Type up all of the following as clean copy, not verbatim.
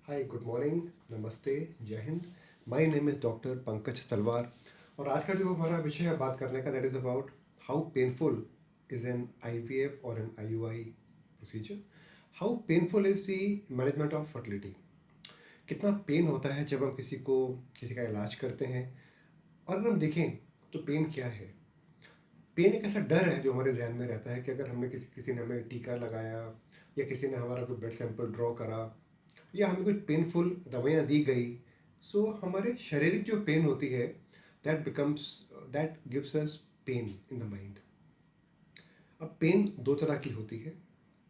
हाय, good morning, नमस्ते, जय Hind. My name is doctor Pankaj तलवार। और आज का जो हमारा विषय है बात करने का, that is about how painful is an IVF और an IUI procedure. How painful is the management of fertility. कितना पेन होता है जब हम किसी का इलाज करते हैं। और अगर हम देखें तो पेन क्या है। पेन एक ऐसा डर है जो हमारे जहन में रहता है कि अगर हमने किसी ने हमें टीका लगाया, या किसी ने हमारा कोई ब्लड सैंपल ड्रॉ करा, या हमें कुछ पेनफुल दवाइयाँ दी गई, सो हमारे शारीरिक जो पेन होती है, that gives us pain in the mind. अब पेन दो तरह की होती है।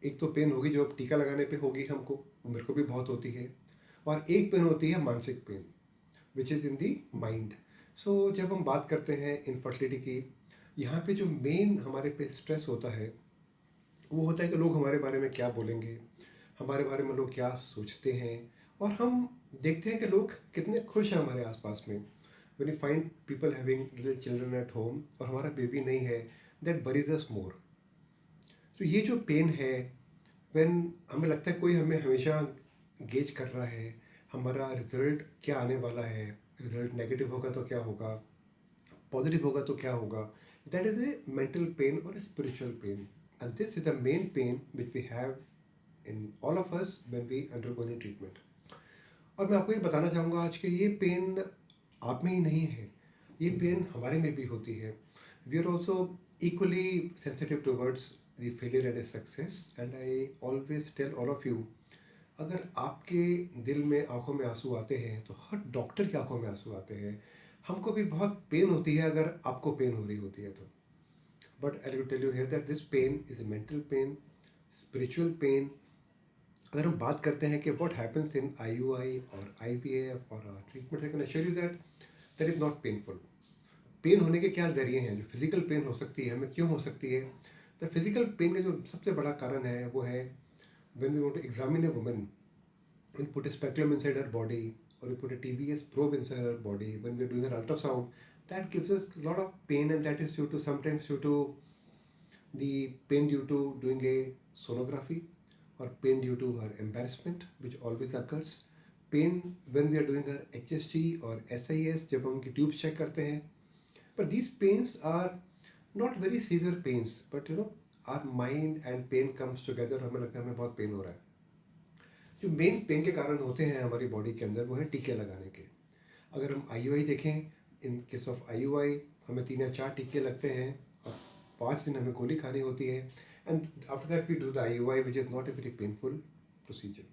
एक तो पेन होगी जो अब टीका लगाने पे होगी हमको, मेरे को भी बहुत होती है। और एक पेन होती है मानसिक pain, which is in the mind. So जब हम बात करते हैं इनफर्टिलिटी की, यहाँ पे जो मेन हमारे पे स्ट्रेस होता है वो होता है कि लोग हमारे बारे में क्या बोलेंगे, हमारे बारे में लोग क्या सोचते हैं। और हम देखते हैं कि लोग कितने खुश हैं हमारे आसपास में। When you find people having little children at home और हमारा बेबी नहीं है, दैट वरीज अस मोर। तो ये जो पेन है, व्हेन हमें लगता है कोई हमें हमेशा गेज कर रहा है, हमारा रिजल्ट क्या आने वाला है, रिजल्ट नेगेटिव होगा तो क्या होगा, पॉजिटिव होगा तो क्या होगा, that is a mental pain और spiritual pain. And this is the main pain which we have in all of us when we undergo any treatment. और मैं आपको ये बताना चाहूँगा आज कि ये पेन आप में ही नहीं है, ये पेन हमारे में भी होती है। We are also equally sensitive towards the failure and success. And I always tell all of you, अगर आपके दिल में आंखों में आंसू आते हैं तो हर डॉक्टर की आंखों में आंसू आते हैं। हमको भी बहुत पेन होती है अगर आपको पेन हो रही होती है तो। But I will tell you here that this pain is a mental pain, spiritual pain. अगर हम बात करते हैं कि व्हाट हैपेंस इन आईयूआई और आईवीएफ और treatment, I can assure you that that is not painful. Pain होने के क्या जरिए हैं। जो फिजिकल पेन हो सकती है, हमें क्यों हो सकती है। द फिजिकल पेन का जो सबसे बड़ा कारण है वो है when we want to examine a woman, we'll put a speculum inside her body, or we put a TBS probe inside her body. When we're doing her ultrasound, that gives us a lot of pain, and that is due to the pain due to doing a sonography, or pain due to her embarrassment, which always occurs. Pain when we are doing her HSG or SIS, जब हम उनकी tubes check करते हैं. But these pains are not very severe pains, but our mind and pain comes together. हमें लगता है हमें बहुत पेन हो रहा है. जो मेन पेन के कारण होते हैं हमारी बॉडी के अंदर वो है टीके लगाने के। अगर हम आईयूआई देखें, इन केस ऑफ आईयूआई हमें 3 या 4 टीके लगते हैं और 5 दिन हमें गोली खानी होती है। And after that we do the IUI which is not a very painful procedure.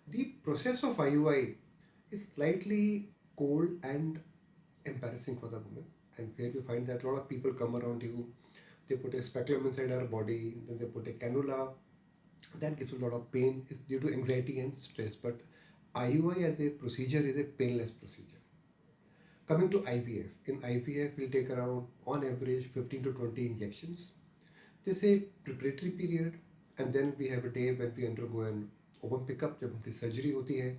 The process of IUI is slightly cold and embarrassing for the woman, and where you find that a lot of people come around you, they put a speculum inside her body, then they put a cannula. That gives a lot of pain. It's due to anxiety and stress. But IUI as a procedure is a painless procedure. Coming to IVF, in IVF we'll take around on average 15 to 20 injections. This is a preparatory period, and then we have a day when we undergo an open pickup जब हमारी surgery होती है.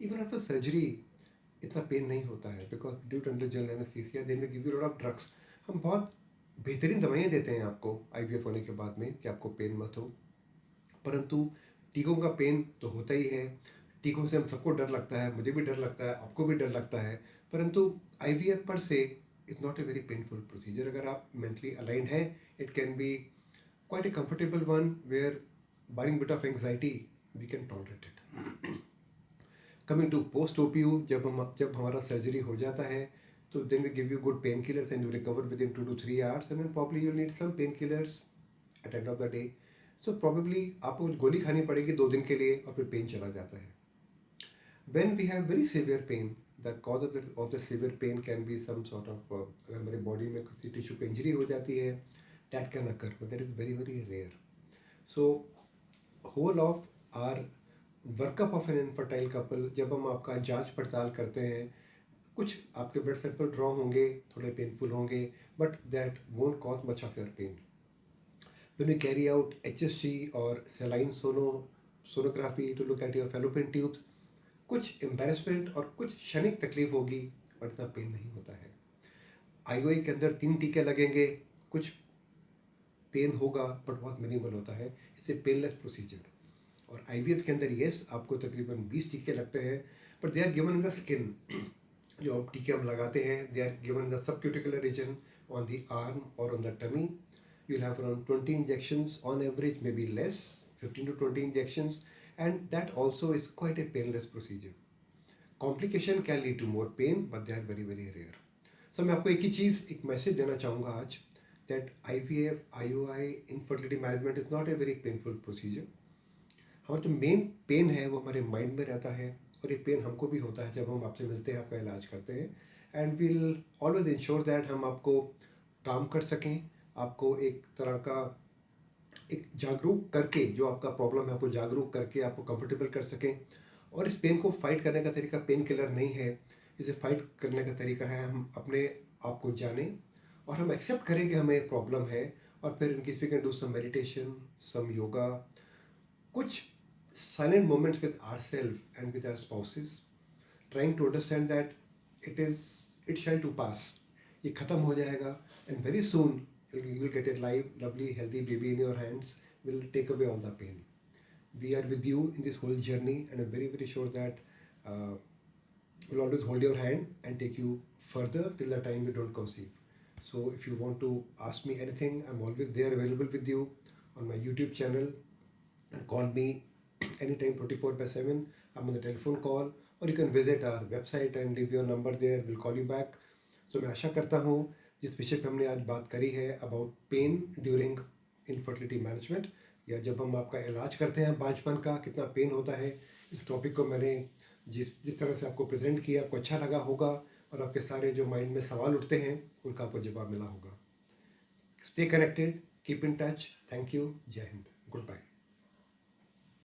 Even after surgery इतना pain नहीं होता है, because due to under general anaesthesia they may give you lot of drugs. हम बहुत बेहतरीन दवाइयाँ देते हैं आपको आईवीएफ होने के बाद में कि आपको पेन मत हो. परंतु टीकों का पेन तो होता ही है. टीकों से हम सबको डर लगता है, मुझे भी डर लगता है, आपको भी डर लगता है. परंतु IVF per se is not a very painful procedure. अगर आप मेंटली अलाइंड हैं, it can be quite a comfortable one where barring bit of anxiety we can tolerate it. Coming to post OPU, जब हमारा surgery हो जाता है तो then we give you good pain killers and you recover within 2 to 3 hours, and then probably you need some pain killers at end of the day. So probably आपको गोली खानी पड़ेगी 2 दिन के लिए और फिर पेन चला जाता है. When we have very severe pain, the cause of the severe pain can be some sort of अगर हमारी बॉडी में किसी टिश्यू पे इंजरी हो जाती है, that can occur, but that is very very rare. So whole of our workup of an infertile couple, जब हम आपका जांच पड़ताल करते हैं, कुछ आपके ब्लड सैंपल ड्रॉ होंगे, थोड़े पेनफुल होंगे, but that won't cause much of your pain. When we carry out HSG or saline sonography to look at your fallopian tubes, कुछ एम्बेरसमेंट और कुछ क्षणिक तकलीफ होगी, और इतना पेन नहीं होता है. आईओआई के अंदर 3 टीके लगेंगे, कुछ पेन होगा बट बहुत मिनिमल होता है. इससे पेनलेस प्रोसीजर. और IVF के अंदर येस आपको तकरीबन 20 टीके लगते हैं, but they are given in the skin. जो आप टीके हम लगाते हैं, they are given in the subcuticular region on the arm और on the tummy. You'll have around 20 injections on average, maybe less, 15 to 20 injections, and that also is quite a painless procedure. Complication can lead to more pain, but they are very very rare. So मैं आपको एक ही चीज़, एक message देना चाहूँगा आज, that IVF, IUI, infertility management is not a very painful procedure. हमारा जो main pen है वो हमारे माइंड में रहता है, और ये पेन हमको भी होता है जब हम आपसे मिलते हैं, आपका इलाज करते हैं, and will always ensure that हम आपको काम कर सकें, आपको एक तरह का एक जागरूक करके, जो आपका प्रॉब्लम है आपको जागरूक करके आपको कंफर्टेबल कर सकें। और इस पेन को फाइट करने का तरीका पेन किलर नहीं है, इसे फाइट करने का तरीका है हम अपने आप को जानें और हम एक्सेप्ट करें कि हमें प्रॉब्लम है, और फिर in case we can do some meditation, some yoga, कुछ silent moments with ourselves and with our spouses, trying to understand that it shall to pass. ये खत्म हो जाएगा, and very soon you will get a live, lovely, healthy baby in your hands. Will take away all the pain. We are with you in this whole journey, and I'm very very sure that we'll always hold your hand and take you further till the time you don't conceive. So if you want to ask me anything, I'm always there available with you on my YouTube channel, and call me anytime 24/7. I'm on the telephone call, or you can visit our website and leave your number there. We'll call you back. So मैं आशा करता हूँ जिस विषय पे हमने आज बात करी है about pen during infertility management, या जब हम आपका इलाज करते हैं बांझपन का कितना पेन होता है, इस टॉपिक को मैंने जिस तरह से आपको प्रेजेंट किया आपको अच्छा लगा होगा, और आपके सारे जो माइंड में सवाल उठते हैं उनका आपको जवाब मिला होगा। Stay connected, keep in touch. Thank you, जय हिंद, गुड बाय।